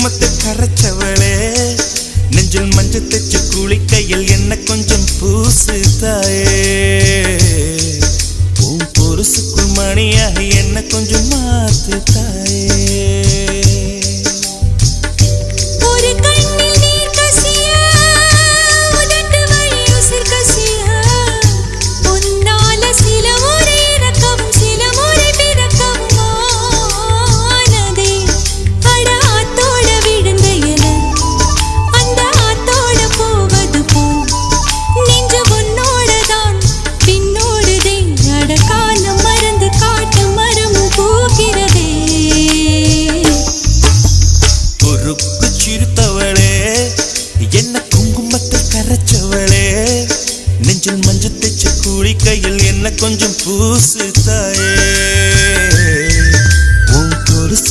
குங்குமத்தை கரைச்சவளே நெஞ்சில் மஞ்சள் தைச்சு குளிக்கையில் என்ன கொஞ்சம் பூசு தாயே உன் பொருசுக்குள் மணியாகி என்ன கொஞ்சம் மாத்து தாயே நெஞ்சில் மஞ்சள் தைச்சு குளிக்கையில் என்ன கொஞ்சம் பூசு தாயே